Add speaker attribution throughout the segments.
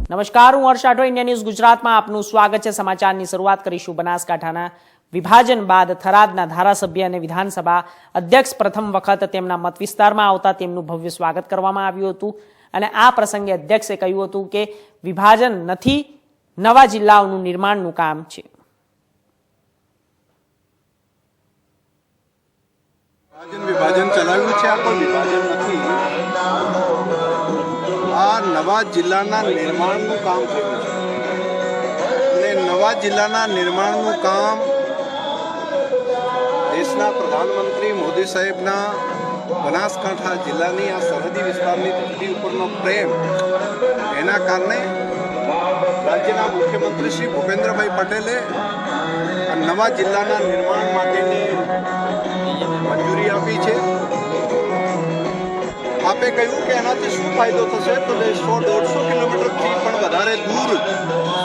Speaker 1: નમસ્કાર, હું હર્ષ Rathod, India news ગુજરાતમાં આપનું સ્વાગત છે। સમાચારની શરૂઆત કરીશું બનાસકાંઠાના વિભાજન બાદ થરાદના ધારાસભ્ય અને વિધાનસભા અધ્યક્ષ પ્રથમ વખત તેમના મત વિસ્તારમાં આવતા તેમનું ભવ્ય સ્વાગત કરવામાં આવ્યું હતું અને આ પ્રસંગે અધ્યક્ષે કહ્યું હતું કે વિભાજન નથી, નવા જિલ્લાઓનું નિર્માણનું કામ છે।
Speaker 2: વિભાજન ચલાવ્યું છે, આ કોઈ વિભાજન નથી। આ નવા જિલ્લાના નિર્માણનું કામ થયું છે અને નવા જિલ્લાના નિર્માણનું કામ દેશના પ્રધાનમંત્રી મોદી સાહેબના બનાસકાંઠા જિલ્લાની આ સરહદી વિસ્તારની ધરતી ઉપરનો પ્રેમ, એના કારણે રાજ્યના મુખ્યમંત્રી શ્રી ભૂપેન્દ્રભાઈ પટેલે આ નવા જિલ્લાના નિર્માણ માટેની મંજૂરી આપી છે। આપે કહ્યું કે એનાથી શું ફાયદો થશે, તો 100-150 કિલોમીટરથી પણ વધારે દૂર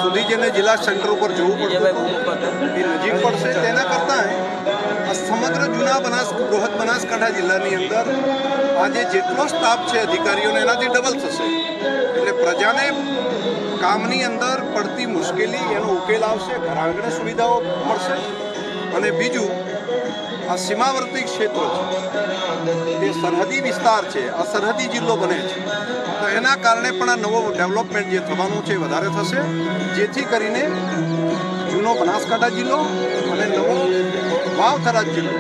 Speaker 2: સુધી જેને જિલ્લા સેન્ટર ઉપર જવું પડતું એ નજીક પડશે। તેના કરતાં આ સમગ્ર જૂના બૃહદ બનાસકાંઠા જિલ્લાની અંદર આજે જેટલો સ્ટાફ છે અધિકારીઓને એનાથી ડબલ થશે, એટલે પ્રજાને કામની અંદર પડતી મુશ્કેલી એનો ઉકેલ આવશે, ઘર આંગણે સુવિધાઓ મળશે। અને બીજું, આ સીમાવર્તી ક્ષેત્રો છે, તે સરહદી વિસ્તાર છે, આ સરહદી જિલ્લો બને છે, તો એના કારણે પણ આ નવો ડેવલપમેન્ટ જે થવાનું છે વધારે થશે, જેથી કરીને જૂનો બનાસકાંઠા જિલ્લો અને નવો વાવ-થરાદ જિલ્લો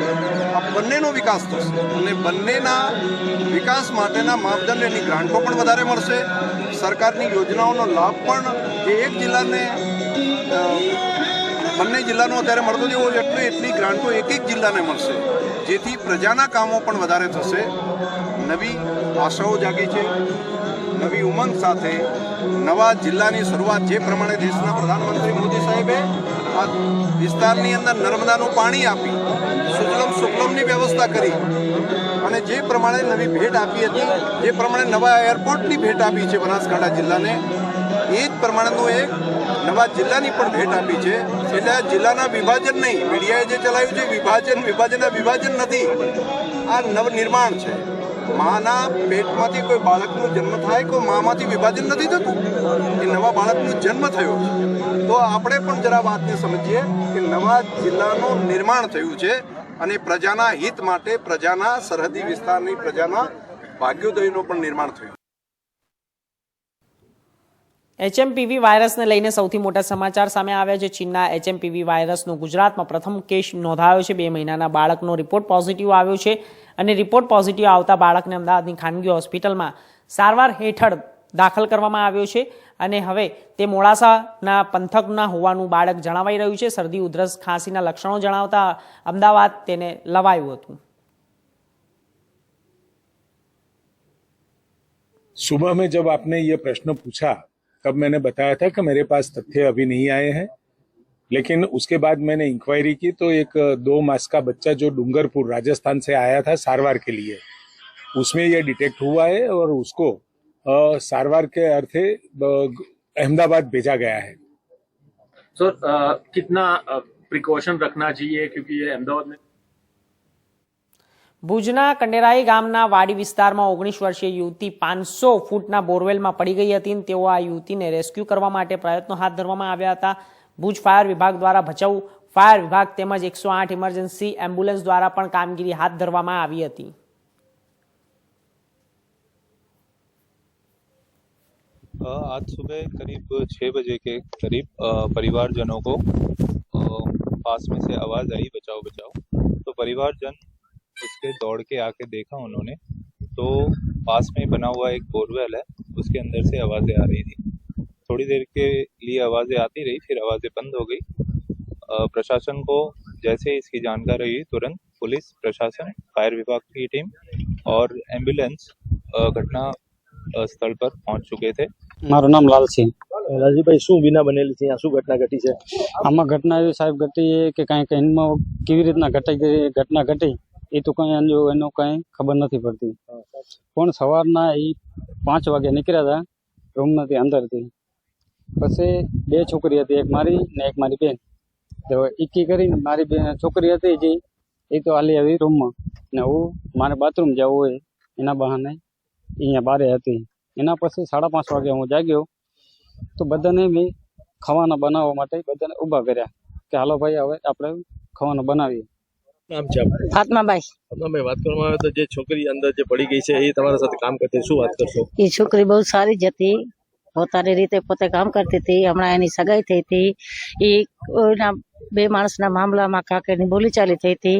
Speaker 2: આ બંનેનો વિકાસ થશે અને બંનેના વિકાસ માટેના માપદંડ એની ગ્રાન્ટો પણ વધારે મળશે। સરકારની યોજનાઓનો લાભ પણ જે એક જિલ્લાને બંને જિલ્લાનો અત્યારે મળતો જેવો એટલી ગ્રાન્ટો એક જિલ્લાને મળશે, જેથી પ્રજાના કામો પણ વધારે થશે। નવી આશાઓ જાગી છે, નવી ઉમંગ સાથે નવા જિલ્લાની શરૂઆત જે પ્રમાણે દેશના પ્રધાનમંત્રી મોદી સાહેબે આ વિસ્તારની અંદર નર્મદાનું પાણી આપી, સુજલમ સુફલમની વ્યવસ્થા કરી અને જે પ્રમાણે નવી ભેટ આપી હતી, જે પ્રમાણે નવા એરપોર્ટની ભેટ આપી છે બનાસકાંઠા જિલ્લાને, એ જ પ્રમાણેનું એક નવા જિલ્લાની પણ ભેટ આપી છે। એટલે આ જિલ્લાના વિભાજન નહીં, મીડિયાએ જે ચલાવ્યું છે વિભાજન નથી, આ નવનિર્માણ છે। માના પેટમાંથી કોઈ બાળકનો જન્મ થાય, કોઈ મામાંથી વિભાજન નથી થતું, એ નવા બાળકનો જન્મ થયો છે। તો આપણે પણ જરા વાતને સમજીએ કે નવા જિલ્લાનું નિર્માણ થયું છે અને પ્રજાના હિત માટે, પ્રજાના સરહદી વિસ્તારની પ્રજાના ભાગ્યોદયનું પણ નિર્માણ થયું।
Speaker 1: HMPV વાયરસને લઈને સૌથી મોટા સમાચાર સામે આવ્યા છે। ચીનના HMPV વાયરસનો ગુજરાતમાં પ્રથમ કેસ નોંધાયો છે। 2 મહિનાના બાળકનો રિપોર્ટ પોઝિટિવ આવ્યો છે અને રિપોર્ટ પોઝિટિવ આવતા બાળકને અમદાવાદની ખાનગી હોસ્પિટલમાં સારવાર હેઠળ દાખલ કરવામાં આવ્યો છે અને હવે તે મોડાસાના પંથકના હોવાનું બાળક જણાવાઈ રહ્યું છે। શરદી, ઉધરસ, ખાંસીના લક્ષણો જણાવતા અમદાવાદ તેને લવાયું હતું।
Speaker 3: सुबह में जब आपने ये प्रश्न पूछा तब मैंने बताया था कि मेरे पास तथ्य अभी नहीं आए हैं, लेकिन उसके बाद मैंने इंक्वायरी की तो एक 2 मास का बच्चा जो डूंगरपुर राजस्थान से आया था सारवार के लिए, उसमें ये डिटेक्ट हुआ है और उसको सारवार के अर्थे अहमदाबाद भेजा गया है।
Speaker 4: सर, कितना प्रिकॉशन रखना चाहिए, क्योंकि ये अहमदाबाद में
Speaker 1: ભુજના કંડેરાઈ ગામના વાડી વિસ્તારમાં 19 વર્ષીય યુવતી 500 ફૂટના બોરવેલમાં પડી ગઈ હતી અને તેઓ આ યુવતીને રેસ્ક્યુ કરવા માટે પ્રયત્નો હાથ ધરવામાં આવ્યા હતા। ભુજ ફાયર વિભાગ દ્વારા ભચાઉ ફાયર વિભાગ તેમજ 108 ઇમરજન્સી એમ્બ્યુલન્સ દ્વારા પણ કામગીરી હાથ ધરવામાં આવી હતી।
Speaker 5: आज सुबह करीब 6 बजे के करीब परिवारजनों को पास में से आवाज़ आई बचाओ बचाओ, तो परिवारजन उसके दौड़ के आके देखा उन्होंने, तो पास में बना हुआ एक बोरवेल है, उसके अंदर से आवाज़ें आ रही थी। थोड़ी देर के लिए आवाज़ें आती रही, फिर आवाज़ें बंद हो गई। प्रशासन को जैसे इसकी जानकारी हुई, तुरंत पुलिस प्रशासन, फायर विभाग की टीम और एम्बुलेंस घटना स्थल पर पहुंच चुके थे।
Speaker 6: मारू नाम लाल सिंह।
Speaker 7: લાલજીભાઈ, શું વિના બનેલી છે, શું ઘટના ઘટી છે?
Speaker 6: આમાં ઘટના એવી સાહેબ ઘટી કે કાંઈ એમાં કેવી રીતના ઘટના ઘટી એ તો કંઈ એનો કંઈ ખબર નથી પડતી, પણ સવારના એ 5 વાગે નીકળ્યા હતા રૂમમાંથી અંદરથી। પછી 2 છોકરી હતી, એક મારી ને એક મારી બેન। તો એકી કરીને મારી બેન છોકરી હતી જે એ તો હાલી આવી રૂમમાં ને હું મારે બાથરૂમ જવું હોય એના બહાને અહીંયા બારે હતી। એના પછી 5:30 વાગે હું જાગ્યો તો બધાને મેં ખાવાના બનાવવા માટે બધાને ઊભા કર્યા કે હાલો ભાઈ હવે આપણે ખાવાનું બનાવીએ.
Speaker 7: નામ છે આપનું?
Speaker 8: ફાતમાબાઈ.
Speaker 7: અમે વાત કરવામાં આવે તો જે છોકરી અંદર જે પડી ગઈ છે એ તમારા સાથે કામ કરતી શું વાત કરશો?
Speaker 8: એ છોકરી બહુ સારી જ હતી, પોતાની રીતે પોતે કામ કરતી હતી. હમણાં એની સગાઈ થઈ હતી. એ એના બે માણસના મામલામાં કાકેની બોલીચાલી થઈ હતી.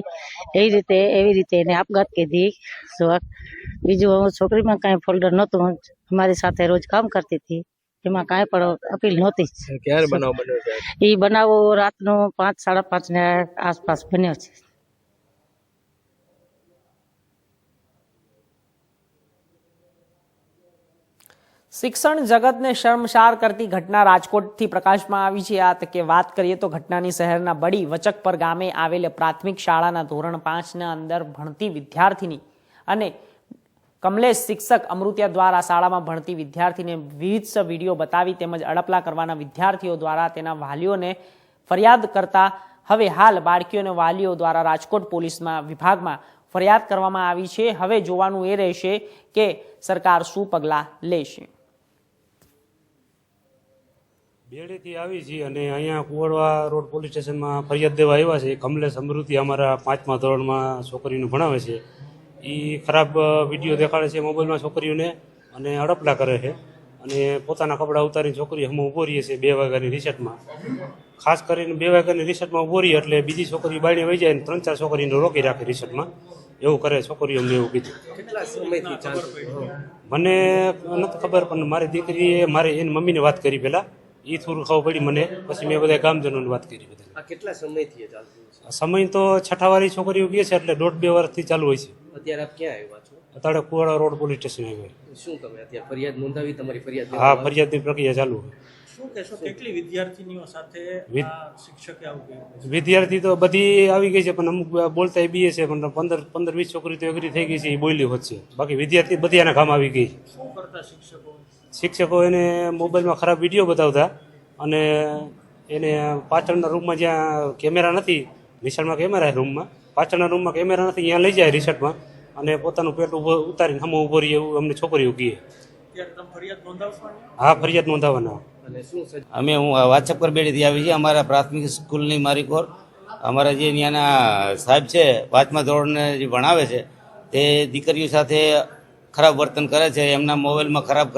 Speaker 8: એવી રીતે એને આપઘાત કીધી. બીજું છોકરીમાં કાંઈ ફોલ્ડર નહોતું. અમારી સાથે રોજ કામ કરતી હતી. એમાં કાંઈ પણ અપીલ નહોતી.
Speaker 7: ક્યારે બનાવ બન્યો છે?
Speaker 8: એ બનાવો રાતનો 5, 5:30 ને આસપાસ બન્યો છે.
Speaker 1: શિક્ષણ જગતને શર્મસાર કરતી ઘટના રાજકોટથી પ્રકાશમાં આવી છે. આ તકે વાત કરીએ તો ઘટનાની શહેરના બડી વચકપર ગામે આવેલ પ્રાથમિક શાળાના ધોરણ 5ના અંદર ભણતી વિદ્યાર્થીની અને કમલેશ શિક્ષક અમૃતિયા દ્વારા શાળામાં ભણતી વિદ્યાર્થીને વિવિધ વિડીયો બતાવી તેમજ અડપલા કરવાના વિદ્યાર્થીઓ દ્વારા તેના વાલીઓને ફરિયાદ કરતા હવે હાલ બાળકીઓને વાલીઓ દ્વારા રાજકોટ પોલીસમાં વિભાગમાં ફરિયાદ કરવામાં આવી છે. હવે જોવાનું એ રહેશે કે સરકાર શું પગલાં લેશે.
Speaker 9: બેડેથી આવી છીએ અને અહીંયા કુવાડવા રોડ પોલીસ સ્ટેશનમાં ફરિયાદ દેવા આવ્યા છે. કમલેશ અમૃતિ અમારા 5મા ધોરણમાં છોકરીને ભણાવે છે. એ ખરાબ વિડીયો દેખાડે છે મોબાઈલમાં છોકરીઓને અને અડપલા કરે છે અને પોતાના કપડાં ઉતારીને છોકરી અમે ઊભો રહીએ છીએ 2 વાગ્યાની રિસેટમાં. ખાસ કરીને 2 વાગ્યાની રિસેટમાં ઊભો રહીએ એટલે બીજી છોકરી બાયણે વહી જાય ને 3-4 છોકરીને રોકી રાખે રિસેટમાં. એવું કરે છોકરીઓ અમને એવું કીધું.
Speaker 7: કેટલા સમયથી ચાલતું?
Speaker 9: મને નથી ખબર પણ મારી દીકરીએ એની મમ્મીને વાત કરી પહેલાં. એ થોડું ખબર પડી મને, પછી મેં બધા ગામજનોને વાત કરી. બધા
Speaker 7: આ કેટલા સમયથી ચાલતું છે?
Speaker 9: સમય તો છઠ્ઠાવાળી છોકરીઓ કહે છે એટલે 1.5-2 વર્ષથી ચાલુ હોય છે.
Speaker 7: અત્યારે આપ ક્યાં આવ્યા છો?
Speaker 9: અત્યારે કુવાડા રોડ પોલીસ સ્ટેશન આવ્યા.
Speaker 7: શું તમે અત્યારે ફરિયાદ નોંધાવી? તમારી ફરિયાદ?
Speaker 9: હા, ફરિયાદની પ્રક્રિયા ચાલુ છે.
Speaker 10: શું કહેશો, કેટલી વિદ્યાર્થીનીઓ સાથે શિક્ષકે આવું કર્યું?
Speaker 9: વિદ્યાર્થી તો બધી આવી ગઈ છે પણ અમુક બોલતા બીએ છે પણ 15-20 છોકરી તો એગ્રી થઈ ગઈ છે. એ બોલી હોત છે, બાકી વિદ્યાર્થી બધી એના કામ આવી ગઈ.
Speaker 10: શું કરતા
Speaker 9: શિક્ષકો એને મોબાઈલમાં ખરાબ વિડીયો બતાવતા અને એને પાછળના રૂમમાં જ્યાં કેમેરા નથી, નિશાળમાં કેમેરા રૂમમાં, પાછળના રૂમમાં કેમેરા નથી, ત્યાં લઈ જાય રિસર્ટમાં અને પોતાનું પેટ ઉતારીને હમો ઊભો રહીએ એવું અમને છોકરીઓ કહે. હા, ફરિયાદ નોંધાવવાના.
Speaker 11: હું વાચકપર બેડીથી આવી છે. અમારા પ્રાથમિક સ્કૂલની મારી કોર અમારા જે ત્યાંના સાહેબ છે 5મા ધોરણને જે ભણાવે છે તે દીકરીઓ સાથે ખરાબ વર્તન કરે છે. એમના મોબાઈલમાં ખરાબ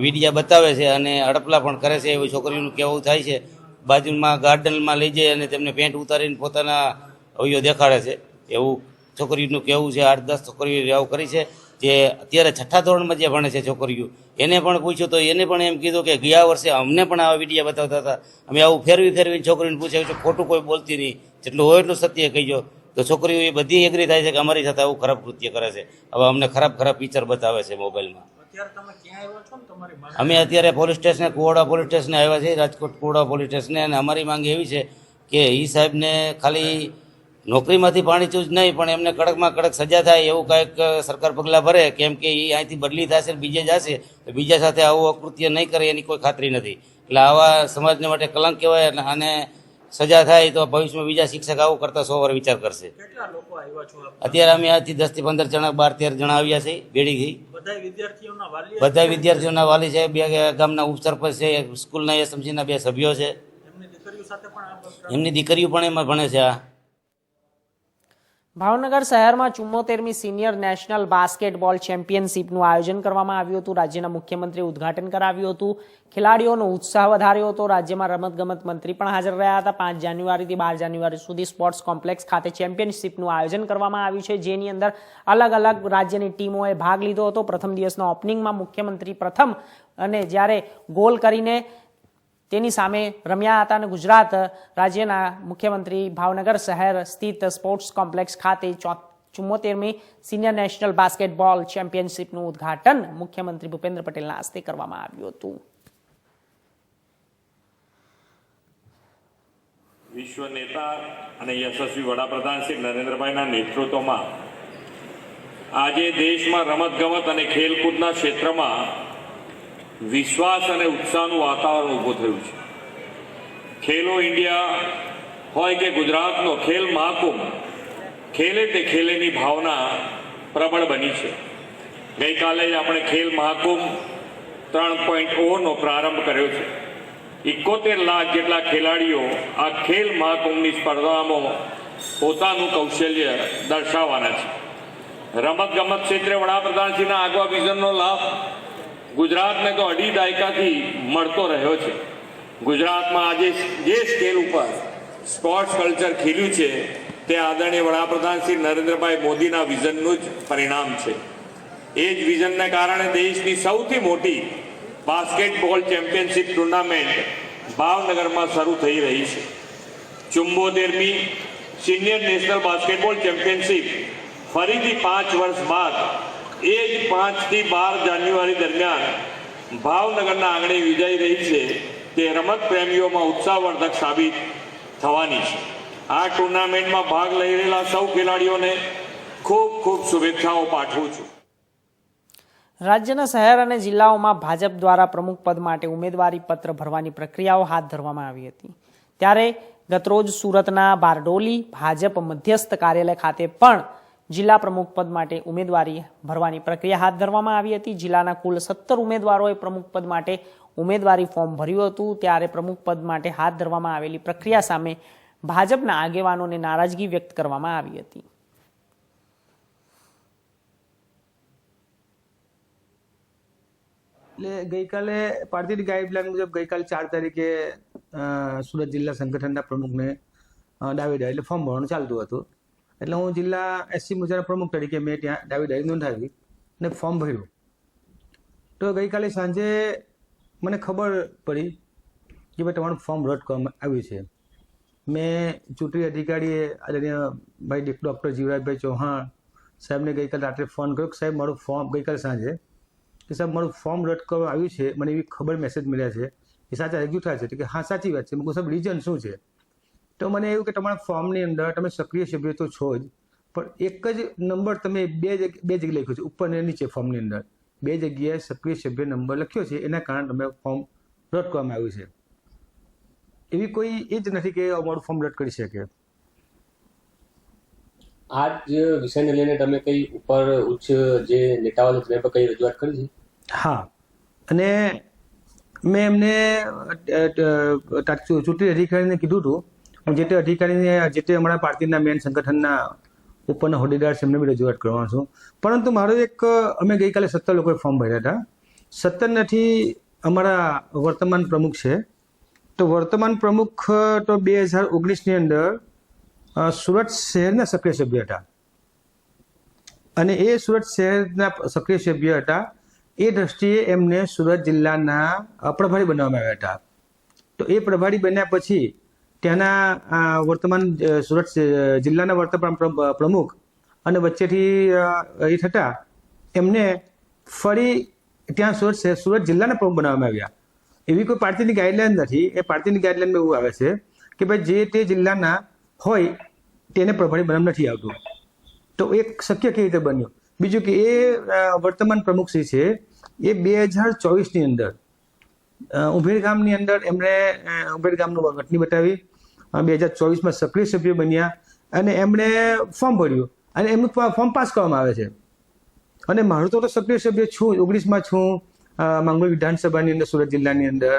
Speaker 11: વિડીયા બતાવે છે અને અડપલા પણ કરે છે એવું છોકરીઓનું કહેવું થાય છે. બાજુમાં ગાર્ડનમાં લઈ જાય અને તેમને પેન્ટ ઉતારીને પોતાના અવયવ દેખાડે છે એવું છોકરીઓનું કહેવું છે. 8-10 છોકરીઓ આવું કરી છે. જે અત્યારે 6ઠ્ઠા ધોરણમાં જે ભણે છે છોકરીઓ, એને પણ પૂછ્યું તો એને પણ એમ કીધું કે ગયા વર્ષે અમને પણ આવા વિડીયા બતાવતા હતા. અમે આવું ફેરવીને છોકરીને પૂછ્યું છે, ખોટું કોઈ બોલતી નહીં, જેટલું હોય એટલું સત્ય કહીજો. તો છોકરીઓ એ બધી એગ્રી થાય છે કે અમારી સાથે આવું ખરાબ કૃત્ય કરે છે. હવે અમને ખરાબ પિક્ચર બતાવે છે મોબાઈલમાં. અમે અત્યારે પોલીસ સ્ટેશને કુવાડા પોલીસ સ્ટેશને આવ્યા છીએ, રાજકોટ કુવાડા પોલીસ સ્ટેશને. અને અમારી માંગ એવી છે કે એ સાહેબને ખાલી નોકરીમાંથી પાણીચૂજ નહીં પણ એમને કડકમાં કડક સજા થાય એવું કાંઈક સરકાર પગલાં ભરે. કેમ કે એ અહીંથી બદલી થશે, બીજે જશે તો બીજા સાથે આવું અકૃત્ય નહીં કરે એની કોઈ ખાતરી નથી. એટલે આવા સમાજને માટે કલંક કહેવાય. અને સજા થાય તો ભવિષ્યમાં બીજા શિક્ષક આવું કરતા 100 વાર વિચાર કરશે. અત્યારે અમે આજથી 10-15 જણા 12-13 જણા આવ્યા છે બેડીથી. બધા વિદ્યાર્થીઓના વાલી છે, 2 ગામના ઉપસરપંચ છે, સ્કૂલના એસએમસીના 2 સભ્યો છે. એમની દીકરીઓ પણ એમાં ભણે છે.
Speaker 1: ભાવનગર શહેરમાં 74મી સિનિયર નેશનલ બાસ્કેટબોલ ચેમ્પિયનશિપનું આયોજન કરવામાં આવ્યું હતું. રાજ્યના મુખ્યમંત્રીએ ઉદ્ઘાટન કરાવ્યું હતું. ખેલાડીઓનો ઉત્સાહ વધાર્યો હતો. રાજ્યમાં રમતગમત મંત્રી પણ હાજર રહ્યા હતા. 5 જાન્યુઆરીથી 12 જાન્યુઆરી સુધી સ્પોર્ટ્સ કોમ્પ્લેક્સ ખાતે ચેમ્પિયનશિપનું આયોજન કરવામાં આવ્યું છે, જેની અંદર અલગ અલગ રાજ્યની ટીમોએ ભાગ લીધો હતો. પ્રથમ દિવસના ઓપનિંગમાં મુખ્યમંત્રી પ્રથમ અને જ્યારે ગોલ કરીને તેની સામે રમ્યા હતા અને ગુજરાત રાજ્યના મુખ્યમંત્રી ભાવનગર શહેર સ્થિત સ્પોર્ટ્સ કોમ્પ્લેક્સ ખાતે 74મી સિનિયર નેશનલ બાસ્કેટબોલ ચેમ્પિયનશિપનું ઉદ્ઘાટન મુખ્યમંત્રી ભૂપેન્દ્ર પટેલના હસ્તે કરવામાં આવ્યું હતું.
Speaker 12: વિશ્વ નેતા અને યશસ્વી વડાપ્રધાન શ્રી નરેન્દ્રભાઈના નેતૃત્વમાં આજે દેશમાં રમતગમત અને ખેલકૂદના ક્ષેત્રમાં વિશ્વાસ અને ઉત્સાહનું વાતાવરણ ઊભું થયું છે. ખેલો ઇન્ડિયા હોય કે ગુજરાતનો ખેલ મહાકુંભ, ખેલે તે ખેલેની ભાવના પ્રબળ બની છે. ગઈકાલે જ આપણે ખેલ મહાકુંભ 3.0નો પ્રારંભ કર્યો છે. 71 લાખ જેટલા ખેલાડીઓ આ ખેલ મહાકુંભની સ્પર્ધામાં પોતાનું કૌશલ્ય દર્શાવવાના છે. રમતગમત ક્ષેત્રે વડાપ્રધાનશ્રીના આગવા વિઝનનો લાભ ગુજરાતને તો 2.5 દાયકાથી મળતો રહ્યો છે. ગુજરાતમાં આજે જે સ્કેલ ઉપર સ્પોર્ટ્સ કલ્ચર ખીલ્યું છે તે આદરણીય વડાપ્રધાન શ્રી નરેન્દ્રભાઈ મોદીના વિઝનનું જ પરિણામ છે. એ જ વિઝનને કારણે દેશની સૌથી મોટી બાસ્કેટબોલ ચેમ્પિયનશિપ ટુર્નામેન્ટ ભાવનગરમાં શરૂ થઈ રહી છે. 74મી સિનિયર નેશનલ બાસ્કેટબોલ ચેમ્પિયનશિપ ફરીથી 5 વર્ષ બાદ એ જ 5 થી 12 જાન્યુઆરી દરમિયાન ભાવનગરના આંગણે યોજાઈ રહી છે. તે રમત પ્રેમીઓમાં ઉત્સાહવર્ધક સાબિત થવાની છે. આ ટુર્નામેન્ટમાં ભાગ લઈ રહેલા સૌ ખેલાડીઓને ખૂબ ખૂબ શુભેચ્છાઓ પાઠવું છું.
Speaker 1: રાજ્યના શહેર અને જિલ્લાઓમાં ભાજપ દ્વારા પ્રમુખ પદ માટે ઉમેદવારી પત્ર ભરવાની પ્રક્રિયાઓ હાથ ધરવામાં આવી હતી. ત્યારે ગતરોજ સુરતના બારડોલી ભાજપ મધ્યસ્થ કાર્યાલય ખાતે પણ જિલ્લા પ્રમુખ પદ માટે ઉમેદવારી ભરવાની પ્રક્રિયા હાથ ધરવામાં આવી હતી. જિલ્લાના કુલ 17 ઉમેદવારોએ પ્રમુખ પદ માટે ઉમેદવારી ફોર્મ ભર્યું હતું. ત્યારે પ્રમુખ પદ માટે હાથ ધરવામાં આવેલી પ્રક્રિયા સામે ભાજપના આગેવાનોને નારાજગી વ્યક્ત કરવામાં આવી હતી.
Speaker 13: એટલે ગઈકાલે પાર્ટીની ગાઈડલાઈન મુજબ ગઈકાલે 4 તારીખે સુરત જિલ્લા સંગઠનના પ્રમુખને દાવેદારી એટલે ફોર્મ ભરવાનું ચાલતું હતું. એટલે હું જિલ્લા એસસી મોરચાના પ્રમુખ તરીકે મેં ત્યાં દાવેદારી નોંધાવી અને ફોર્મ ભર્યું. તો ગઈકાલે સાંજે મને ખબર પડી કે ભાઈ તમારું ફોર્મ રદ કરવામાં આવ્યું છે. મેં ચૂંટણી અધિકારીએ આદરણીય ભાઈ ડૉક્ટર જીવરાજભાઈ ચૌહાણ સાહેબને ગઈકાલે રાત્રે ફોન કર્યો કે સાહેબ મારું ફોર્મ ગઈકાલે સાંજે કે સાહેબ મારું ફોર્મ રદ કરવામાં આવ્યું છે, મને એવી ખબર મેસેજ મળ્યા છે એ સાચા જૂઠા છે? કે હા સાચી વાત છે. મેં કહું સાહેબ રીઝન શું છે? તો મને એવું કે તમારા ફોર્મની અંદર તમે સક્રિય સભ્ય તો છો જ, પણ એક જ નંબર તમે બે જગ્યાએ લખ્યો છે, ઉપર અને નીચે. ફોર્મની અંદર 2 જગ્યાએ સક્રિય સભ્ય નંબર લખ્યો છે, એના કારણે તમે ફોર્મ રદ કરવામાં આવ્યું છે. એવી કોઈ એ જ નથી કે અમારું ફોર્મ રદ કરી શકે.
Speaker 14: આ જ વિષયને લઈને તમે કઈ ઉપર ઉચ્ચ જે નેતાઓ છે તેના પર કઈ રજૂઆત કરી છે?
Speaker 13: હા, અને મેં એમને ચૂંટણી અધિકારીને કીધું હતું. જે તે અધિકારીને જે તે અમારા પાર્ટીના મેન સંગઠનના ઉપરના હોદ્દેદાર છે એમને બી રજૂઆત કરવાનો છું. પરંતુ મારો એક અમે ગઈકાલે 17 લોકોએ ફોર્મ ભર્યા હતા. 17 નથી અમારા વર્તમાન પ્રમુખ છે. તો વર્તમાન પ્રમુખ તો 2019ની અંદર સુરત શહેરના સક્રિય સભ્ય હતા અને એ સુરત શહેરના સક્રિય સભ્ય હતા. એ દ્રષ્ટિએ એમને સુરત જિલ્લાના પ્રભારી બનાવવામાં આવ્યા હતા. તો એ પ્રભારી બન્યા પછી ત્યાંના વર્તમાન સુરત જિલ્લાના વર્તમાન પ્રમુખ અને વચ્ચેથી એ થતા એમને ફરી ત્યાં સુરત જિલ્લાના પ્રમુખ બનાવવામાં આવ્યા. એવી કોઈ પાર્ટીની ગાઈડલાઈન નથી. એ પાર્ટીની ગાઈડલાઈનમાં એવું આવે છે કે ભાઈ જે તે જિલ્લાના હોય તેને પ્રભારી બનાવવામાં નથી આવતું. તો એક શક્ય કેવી રીતે બન્યું? બીજું કે એ વર્તમાન પ્રમુખશ્રી છે એ 2024ની અંદર ઉભેર ગામની અંદર એમણે ઉભેર ગામનું ઘટની બતાવી. 2024માં સક્રિય સભ્ય બન્યા અને એમણે ફોર્મ ભર્યું અને એમનું ફોર્મ પાસ કરવામાં આવે છે. અને મારું તો સક્રિય સભ્ય છું, 19માં છું, માંગરોળ વિધાનસભાની અંદર સુરત જિલ્લાની અંદર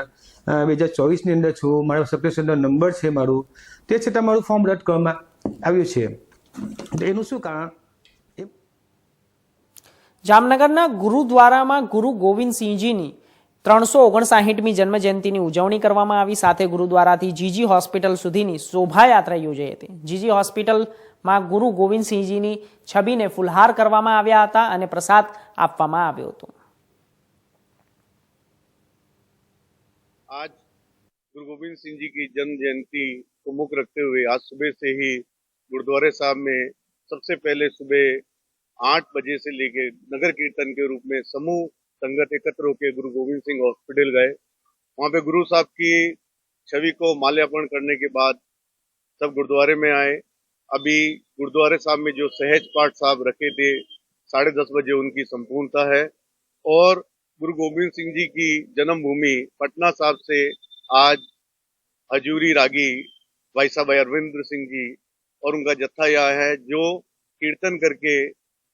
Speaker 13: 2024ની અંદર છું. મારો સક્રિય સભ્યનો નંબર છે મારું. તે છતાં મારું ફોર્મ રદ કરવામાં આવ્યું છે. તો એનું શું કારણ?
Speaker 1: જામનગરના ગુરુદ્વારામાં ગુરુ ગોવિંદસિંહજીની 359મી જન્મજયંતિની ઉજવણી કરવામાં આવી. સાથે ગુરુદ્વારાથી જીજી હોસ્પિટલ સુધીની શોભાયાત્રા યોજાઈ હતી. જીજી હોસ્પિટલમાં ગુરુ ગોવિંદસિંહજીની છબીને ફુલહાર કરવામાં આવ્યા હતા અને પ્રસાદ આપવામાં આવ્યો હતો.
Speaker 15: आज गुरु गोविंद सिंह जी की जन्म जयंती को मुख्य रखते हुए आज सुबह से ही गुरुद्वारे साहब में सबसे पहले सुबह 8 बजे से लेके नगर कीर्तन के रूप में समूह संगत एकत्र होकर गुरु गोविंद सिंह हॉस्पिटल गए. वहां पे गुरु साहब की छवि को माल्यार्पण करने के बाद सब गुरुद्वारे में आए. अभी गुरुद्वारे साहब में जो सहज पाठ साहब रखे थे 10:30 बजे उनकी संपूर्णता है और गुरु गोविंद सिंह जी की जन्मभूमि पटना साहब से आज हजूरी रागी भाई साहब अरविंद सिंह जी और उनका जत्था यहाँ है जो कीर्तन करके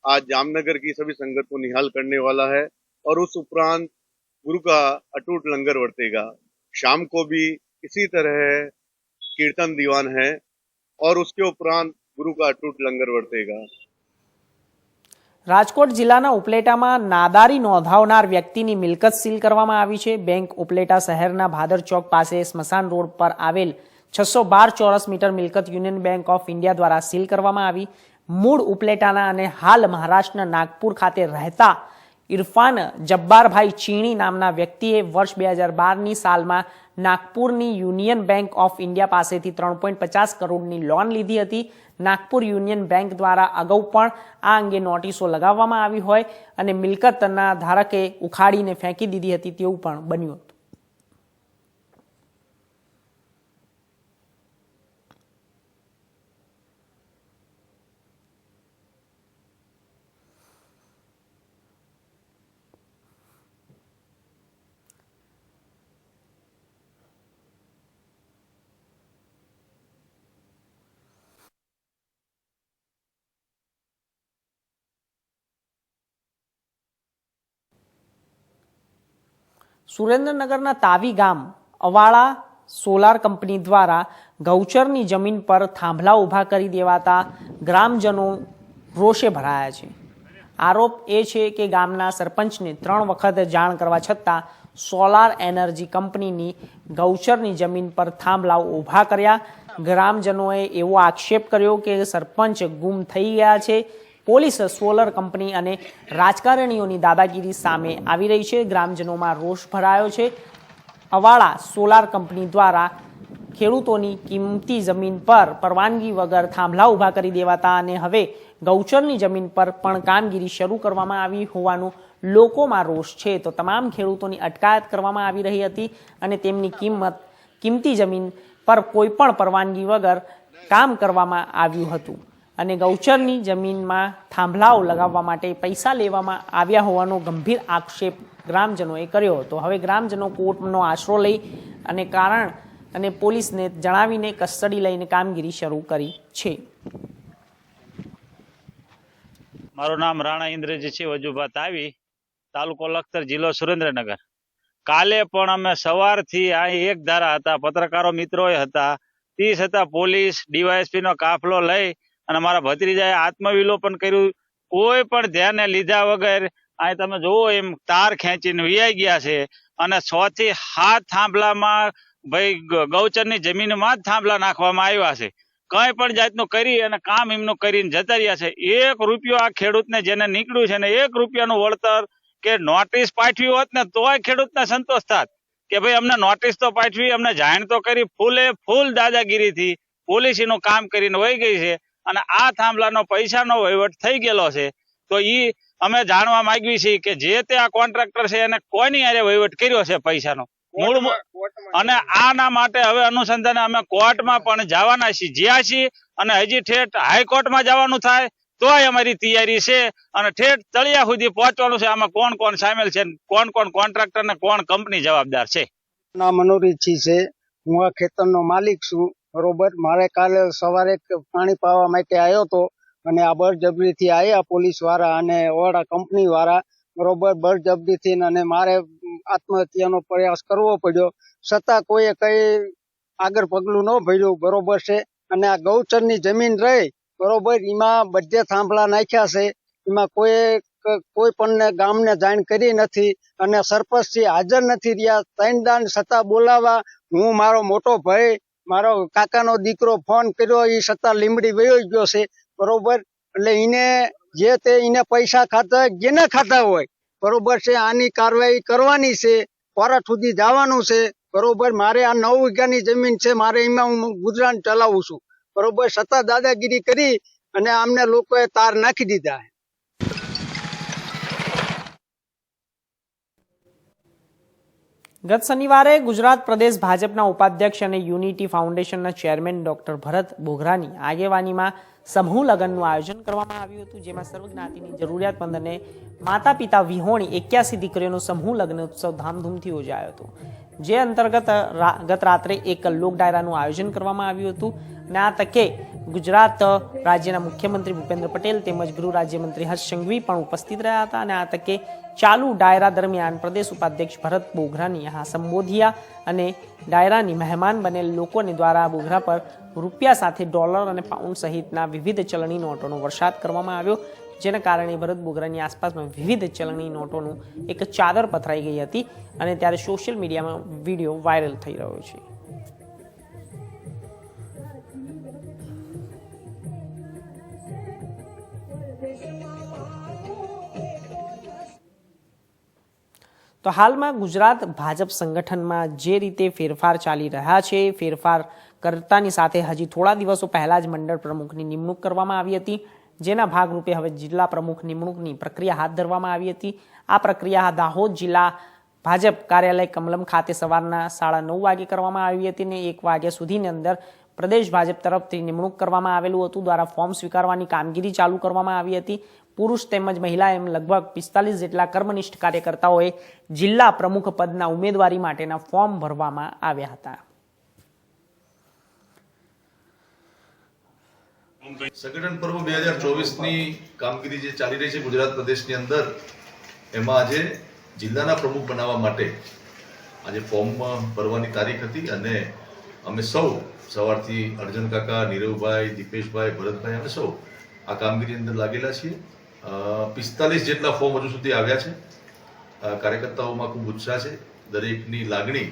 Speaker 15: आज जामनगर की सभी संगत को निहाल करने वाला है. और उस उपरांत गुरु का अटूट लंगर बरतेगा। शाम को भी इसी तरह कीर्तन दीवान है और उसके उपरांत गुरु का अटूट लंगर बरतेगा।
Speaker 1: રાજકોટ જિલ્લાના ઉપલેટામાં નાદારી નોંધાવનાર વ્યક્તિની મિલકત સીલ કરવામાં આવી છે। બેંક ઉપલેટા શહેરના ભાદર ચોક પાસે સ્મશાન રોડ પર આવેલ 612 ચોરસ મીટર મિલકત યુનિયન બેંક ઓફ ઇન્ડિયા દ્વારા સીલ કરવામાં આવી। મૂળ ઉપલેટાના અને હાલ મહારાષ્ટ્રના નાગપુર ખાતે રહેતા ઇરફાન જબ્બારભાઈ ચીણી નામના વ્યક્તિએ વર્ષ 2012ની સાલમાં નાગપુરની યુનિયન બેંક ઓફ ઇન્ડિયા પાસેથી 3.50 કરોડની લોન લીધી હતી। નાગપુર યુનિયન બેંક દ્વારા અગાઉ પણ આ અંગે નોટિસો લગાવવામાં આવી હોય અને મિલકતના ધારકે ઉખાડીને ફેંકી દીધી હતી તેવું પણ બન્યું હતું। સુરેન્દ્રનગરના તાવી ગામ અવાળા સોલાર કંપની દ્વારા ગૌચરની જમીન પર થાંભલા ઊભા કરી દેવાતા ગ્રામજનો રોષે ભરાયા છે। આરોપ એ છે કે ગામના સરપંચને 3 વખત જાણ કરવા છતાં સોલાર એનર્જી કંપનીની ગૌચરની જમીન પર થાંભલાઓ ઊભા કર્યા। ગ્રામજનોએ એવો આક્ષેપ કર્યો કે સરપંચ ગુમ થઈ ગયા છે। પોલીસ સોલર કંપની અને રાજકારણીઓની દાદાગીરી સામે આવી રહી છે। ગ્રામજનોમાં રોષ ભરાયો છે। અવાળા સોલાર કંપની દ્વારા ખેડૂતોની કિંમતી જમીન પર પરવાનગી વગર થાંભલા ઊભા કરી દેવાતા અને હવે ગૌચરની જમીન પર પણ કામગીરી શરૂ કરવામાં આવી હોવાનો લોકોમાં રોષ છે। તો તમામ ખેડૂતોની અટકાયત કરવામાં આવી રહી હતી અને તેમની કિંમતી જમીન પર કોઈ પણ પરવાનગી વગર કામ કરવામાં આવ્યું હતું અને ગૌચરની જમીનમાં થાંભલાઓ લગાવવા માટે પૈસા લેવામાં આવ્યા હોવાનો ગંભીર આક્ષેપ ગ્રામજનોએ કર્યો હતો। હવે ગ્રામજનો કોર્ટનો આશરો લઈ અને કારણ અને પોલીસને જણાવીને કસ્ટડી લઈને કામગીરી શરૂ કરી છે।
Speaker 16: મારું નામ રાણા ઇન્દ્રજીત સિંહ વજુભા તાવી, તાલુકો લખતર, જિલ્લો સુરેન્દ્રનગર। કાલે પણ અમે સવારથી આ એક ધારા હતા, પત્રકારો મિત્રોએ હતા, તે છતાં પોલીસ ડીવાયએસપી નો કાફલો લઈ અને મારા ભત્રીજાએ આત્મવિલોપન કર્યું। કોઈ પણ ધ્યાને લીધા વગર આ તમે જોવો એમ તાર ખેંચીને વિયાઈ ગયા છે અને 6 થી 7 થાંભલામાં ભાઈ ગૌચરની જમીનમાં જ થાંભલા નાખવામાં આવ્યા છે। કઈ પણ જાતનું કરી અને કામ એમનું કરીને જતા રહ્યા છે। 1 રૂપિયો આ ખેડૂતને જેને નીકળ્યું છે ને 1 રૂપિયાનું વળતર કે નોટિસ પાઠવી હોત ને તોય ખેડૂતને સંતોષ થાત કે ભાઈ અમને નોટિસ તો પાઠવી, અમને જાણ તો કરી। ફૂલે ફૂલ દાદાગીરીથી પોલીસ એનું કામ કરીને વહી ગઈ છે અને આ થાંભલાનો પૈસાનો વહીવટ થઈ ગયેલો છે। તો ઈ અમે જાણવા માંગવી છે કે જે તે આ કોન્ટ્રાક્ટર છે એને કોની હારે વહીવટ કર્યો છે પૈસાનો મૂળ, અને આના માટે હવે અનુસંધાને અમે કોર્ટમાં પણ જવાના છીએ, જ્યાં છીએ અને હજી ઠેઠ હાઈકોર્ટમાં જવાનું થાય તોય અમારી તૈયારી છે અને ઠેઠ તળિયા સુધી પહોંચવાનું છે। આમાં કોણ કોણ સામેલ છે, કોણ કોણ કોન્ટ્રાક્ટર ને કોણ કંપની જવાબદાર છે।
Speaker 17: નામ મનોરીત છે, હું આ ખેતરનો માલિક છું। બરોબર, મારે કાલે સવારે પાણી પાવા માટે આવ્યો હતો અને આ બળજબરીથી આવ્યા પોલીસ વાળા અને ઓડા કંપની વાળા। બરોબર, બળજબરીથી અને મારે આત્મહત્યાનો પ્રયાસ કરવો પડ્યો, છતાં કોઈએ કઈ આગળ પગલું ન ભર્યું। બરોબર છે, અને આ ગૌચરની જમીન રહી, બરોબર, એમાં બધે થાંભલા નાખ્યા છે, એમાં કોઈ પણ ગામને જાણ કરી નથી અને સરપંચશ્રી હાજર નથી રહ્યા। 3 દાન છતાં બોલાવા, હું મારો મોટો ભાઈ મારો કાકાનો દીકરો ફોન કર્યો, એ છતાં લીમડી વયો ગયો છે। બરોબર, એટલે એને જે તે એને પૈસા ખાતા જેને ખાતા હોય, બરોબર છે, આની કાર્યવાહી કરવાની છે, કોર્ટ સુધી જવાનું છે। બરોબર, મારે આ 9 વીઘાની જમીન છે, મારે એમાં હું ગુજરાન ચલાવું છું। બરોબર, છતાં દાદાગીરી કરી અને આમને લોકોએ તાર નાખી દીધા।
Speaker 1: ગત શનિવારે ગુજરાત પ્રદેશ ભાજપના ઉપાધ્યક્ષ અને યુનિટી ફાઉન્ડેશનના ચેરમેન ડોક્ટર ભરત બોઘરાની આગેવાનીમાં સમૂહ લગ્નનું આયોજન કરવામાં આવ્યું હતું, જેમાં સર્વજ્ઞાતિની જરૂરિયાતમંદ અને માતા પિતા વિહોણી 81 દીકરીઓનો સમૂહ લગ્ન ઉત્સવ ધામધૂમથી યોજાયો હતો। જે અંતર્ગત ગત રાત્રે એક લોક ડાયરાનું આયોજન કરવામાં આવ્યું હતું અને આ તકે ગુજરાત રાજ્યના મુખ્યમંત્રી ભૂપેન્દ્ર પટેલ તેમજ ગૃહ રાજ્યમંત્રી હર્ષ સંઘવી પણ ઉપસ્થિત રહ્યા હતા અને આ તકે ચાલુ ડાયરા દરમિયાન પ્રદેશ ઉપાધ્યક્ષ ભરત બોઘરાની આ સંબોધ્યા અને ડાયરાની મહેમાન બનેલ લોકોને દ્વારા બોઘરા પર રૂપિયા સાથે ડોલર અને પાઉન્ડ સહિતના વિવિધ ચલણી નોટોનો વરસાદ કરવામાં આવ્યો, જેના કારણે ભરત બોઘરાની આસપાસમાં વિવિધ ચલણી નોટોનું એક ચાદર પથરાઈ ગઈ હતી અને ત્યારે સોશિયલ મીડિયામાં વિડીયો વાયરલ થઈ રહ્યો છે. તો હાલમાં ગુજરાત ભાજપ સંગઠનમાં જે રીતે ફેરફાર ચાલી રહ્યા છે, ફેરફાર કરતાની સાથે હજી થોડા દિવસો પહેલા જ મંડળ પ્રમુખની નિમણૂક કરવામાં આવી હતી, જેના ભાગરૂપે હવે જિલ્લા પ્રમુખ નિમણૂકની પ્રક્રિયા હાથ ધરવામાં આવી હતી. આ પ્રક્રિયા દાહોદ જિલ્લા ભાજપ કાર્યાલય કમલમ ખાતે સવારના 9:30 વાગે કરવામાં આવી હતી અને 1 વાગ્યા સુધીની અંદર પ્રદેશ ભાજપ તરફથી નિમણૂક કરવામાં આવેલું હતું. દ્વારા ફોર્મ સ્વીકારવાની કામગીરી ચાલુ કરવામાં આવી હતી. પુરુષ તેમજ મહિલા એમ લગભગ 45 જેટલા કર્મનિષ્ઠ કાર્યકર્તાઓએ જિલ્લા પ્રમુખ પદના ઉમેદવારી માટેના ફોર્મ ભરવામાં આવ્યા હતા.
Speaker 18: સંગઠન પર્વ 2024ની કામગીરી જે ચાલી રહી છે ગુજરાત પ્રદેશની અંદર, એમાં આજે જિલ્લાના પ્રમુખ બનાવવા માટે આજે ફોર્મ ભરવાની તારીખ હતી અને અમે સૌ સવારથી અર્જુન કાકા, નીરવભાઈ, દીપેશભાઈ, ભરતભાઈ અમે સૌ આ કામગીરી અંદર લાગેલા છીએ. 45 જેટલા ફોર્મ હજુ સુધી આવ્યા છે. કાર્યકર્તાઓમાં ખૂબ ઉત્સાહ છે. દરેકની લાગણી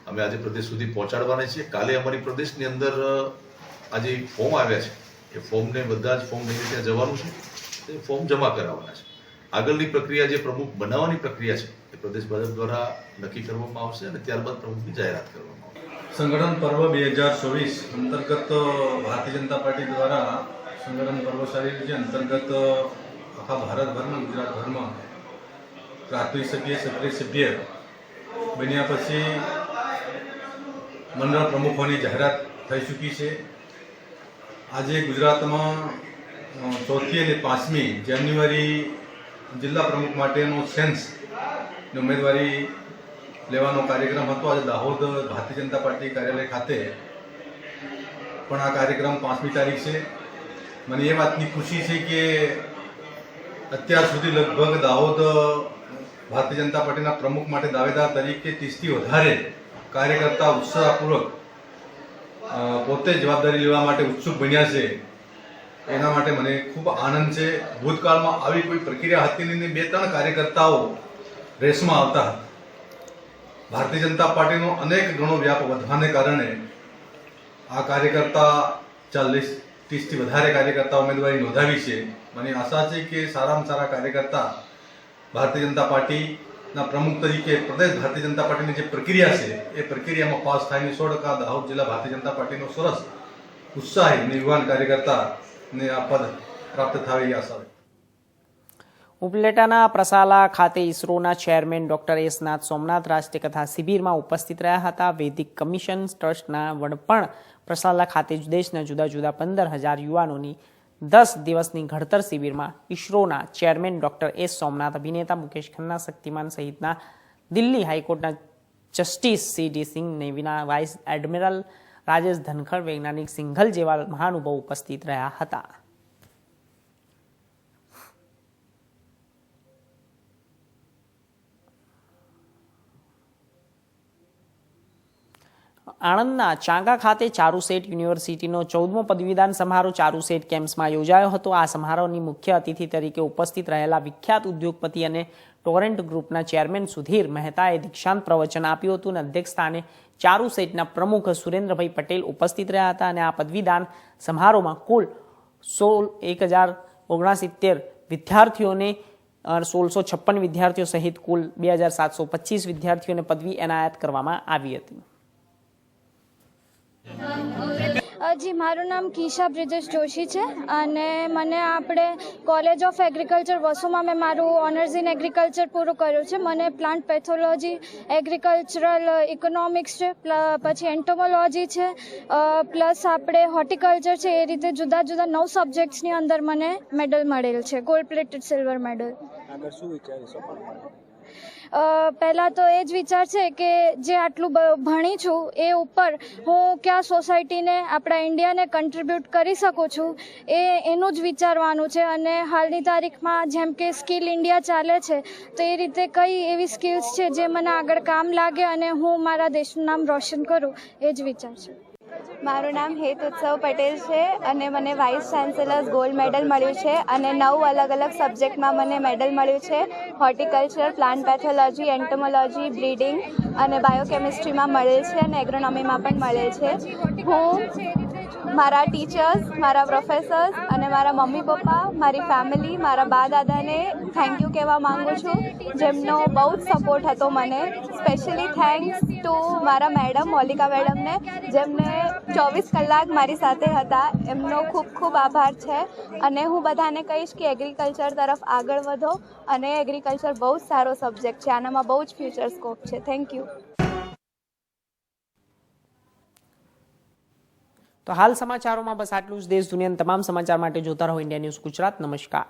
Speaker 18: અમે આજે પ્રદેશ સુધી પહોંચાડવાની છે. કાલે અમારી પ્રદેશની અંદર આજે ફોર્મ આવ્યા છે, એ ફોર્મને બધા જ ફોર્મ લઈને ત્યાં જવાનું છે, તે ફોર્મ જમા કરાવવાના છે. આગળની પ્રક્રિયા જે પ્રમુખ બનાવવાની પ્રક્રિયા છે એ પ્રદેશ ભાજપ દ્વારા નક્કી કરવામાં આવશે અને ત્યારબાદ પ્રમુખની જાહેરાત કરવામાં આવશે.
Speaker 19: સંગઠન પર્વ 2024 અંતર્ગત ભારતીય જનતા પાર્ટી દ્વારા સંગઠન પર્વ ચાલી રહ્યું છે. અંતર્ગત આખા ભારતભરમાં, ગુજરાતભરમાં પ્રાથમિક સભ્ય, સક્રિય સભ્ય બન્યા પછી મંડળ પ્રમુખોની જાહેરાત થઈ ચૂકી છે. આજે ગુજરાતમાં 4મી અને 5મી જાન્યુઆરી જિલ્લા પ્રમુખ માટેનો સેન્સની ઉમેદવારી લેવાનો કાર્યક્રમ હતો. આજે દાહોદ ભારતીય જનતા પાર્ટી કાર્યાલય ખાતે પણ આ કાર્યક્રમ 5મી તારીખ છે. મને એ વાતની ખુશી છે કે અત્યાર સુધી લગભગ દાહોદ ભારતીય જનતા પાર્ટીના પ્રમુખ માટે દાવેદાર તરીકે 30થી વધારે કાર્યકર્તા ઉત્સાહપૂર્વક પોતે જવાબદારી લેવા માટે ઉત્સુક બન્યા છે. એના માટે મને ખૂબ આનંદ છે. ભૂતકાળમાં આવી કોઈ પ્રક્રિયા હતી નહીં. 2-3 કાર્યકર્તાઓ રેસમાં આવતા હતા. ભારતીય જનતા પાર્ટીનો અનેક ગણો વ્યાપ વધવાને કારણે આ કાર્યકર્તા 40-30થી વધારે કાર્યકર્તા ઉમેદવારી નોંધાવી છે. મને આશા છે કે સારામાં સારા કાર્યકર્તા ભારતીય જનતા પાર્ટીના પ્રમુખ તરીકે પ્રદેશ ભારતીય જનતા પાર્ટીની જે પ્રક્રિયા છે એ પ્રક્રિયામાં પાસ થાય. 100% દાહોદ જિલ્લા ભારતીય જનતા પાર્ટીનો સરસ ઉત્સાહી અને યુવાન કાર્યકર્તાને આ પદ પ્રાપ્ત થાય એવી આશા.
Speaker 1: ઉપલેટાના પ્રસાલા ખાતે ઇસરોના ચેરમેન ડોક્ટર એસ નાથ સોમનાથ રાષ્ટ્રીય કથા શિબિરમાં ઉપસ્થિત રહ્યા હતા. વૈદિક કમિશન ટ્રસ્ટના વડપણ પ્રસાલા ખાતે દેશના જુદા જુદા 15,000 યુવાનોની 10 દિવસની ઘડતર શિબિરમાં ઇસરોના ચેરમેન ડોક્ટર એસ સોમનાથ, અભિનેતા મુકેશ ખન્ના, શક્તિમાન સહિતના દિલ્હી હાઈકોર્ટના જસ્ટિસ C.D. સિંઘ, નેવીના વાઇસ એડમિરલ રાજેશ ધનખડ, વૈજ્ઞાનિક સિંઘલ જેવા મહાનુભાવો ઉપસ્થિત રહ્યા હતા. આણંદના ચાંગા ખાતે ચારુસેટ યુનિવર્સિટીનો 14મો પદવીદાન સમારોહ ચારુસેટ કેમ્પસમાં યોજાયો હતો. આ સમારોહની મુખ્ય અતિથિ તરીકે ઉપસ્થિત રહેલા વિખ્યાત ઉદ્યોગપતિ અને ટોરેન્ટ ગ્રુપના ચેરમેન સુધીર મહેતાએ દીક્ષાંત પ્રવચન આપ્યું હતું અને અધ્યક્ષ સ્થાને ચારુસેટના પ્રમુખ સુરેન્દ્રભાઈ પટેલ ઉપસ્થિત રહ્યા હતા અને આ પદવીદાન સમારોહમાં કુલ 1069 વિદ્યાર્થીઓને 1656 વિદ્યાર્થીઓ સહિત કુલ 2725 વિદ્યાર્થીઓને પદવી એનાયત કરવામાં આવી હતી.
Speaker 20: જી, મારું નામ કિશા બ્રિજેશ જોશી છે અને મને આપણે કોલેજ ઓફ એગ્રીકલ્ચર વસુમાં મેં મારું ઓનર્સ ઇન એગ્રીકલ્ચર પૂરું કર્યું છે. મને પ્લાન્ટ પેથોલોજી, એગ્રીકલ્ચરલ ઇકોનોમિક્સ છે, પછી એન્ટોમોલોજી છે, પ્લસ આપણે હોર્ટિકલ્ચર છે. એ રીતે જુદા જુદા 9 સબ્જેક્ટ્સની અંદર મને મેડલ મળેલ છે, ગોલ્ડ પ્લેટેડ સિલ્વર મેડલ.
Speaker 10: આગળ શું વિચારીશું?
Speaker 20: પહેલાં તો એ જ વિચાર છે કે જે આટલું ભણી છું એ ઉપર હું ક્યાં સોસાયટીને આપણા ઇન્ડિયાને કન્ટ્રીબ્યુટ કરી શકું છું એનું જ વિચારવાનું છે. અને હાલની તારીખમાં જેમ કે સ્કિલ ઇન્ડિયા ચાલે છે તો એ રીતે કઈ એવી સ્કિલ્સ છે જે મને આગળ કામ લાગે અને હું મારા દેશનું નામ રોશન કરું, એ જ વિચાર છે.
Speaker 21: મારું નામ હેત ઉત્સવ પટેલ છે અને મને વાઇસ ચાન્સેલર્સ ગોલ્ડ મેડલ મળ્યું છે અને 9 અલગ અલગ સબ્જેક્ટમાં મને મેડલ મળ્યું છે. હોર્ટિકલ્ચર, પ્લાન્ટ પેથોલોજી, એન્ટોમોલોજી, બ્રીડિંગ અને બાયોકેમિસ્ટ્રીમાં મળેલ છે અને એગ્રોનોમીમાં પણ મળેલ છે. હું મારા ટીચર્સ, મારા પ્રોફેસર્સ અને મારા મમ્મી પપ્પા, મારી ફેમિલી, મારા બા દાદાને થેન્ક યુ કહેવા માગું છું, જેમનો બહુ જ સપોર્ટ હતો મને. સ્પેશિયલી થેન્ક્સ ટુ મારા મેડમ મોલિકા મેડમને, જેમને 24 કલાક મારી સાથે હતા. એમનો ખૂબ ખૂબ આભાર છે. અને હું બધાને કહીશ કે એગ્રીકલ્ચર તરફ આગળ વધો અને એગ્રીકલ્ચર બહુ જ સારો સબ્જેક્ટ છે, આનામાં બહુ જ ફ્યુચર સ્કોપ છે. Thank you.
Speaker 1: તો હાલ સમાચારોમાં બસ આટલું જ. દેશ દુનિયાના તમામ સમાચાર માટે જોતા રહો ઇન્ડિયા ન્યૂઝ ગુજરાત. નમસ્કાર.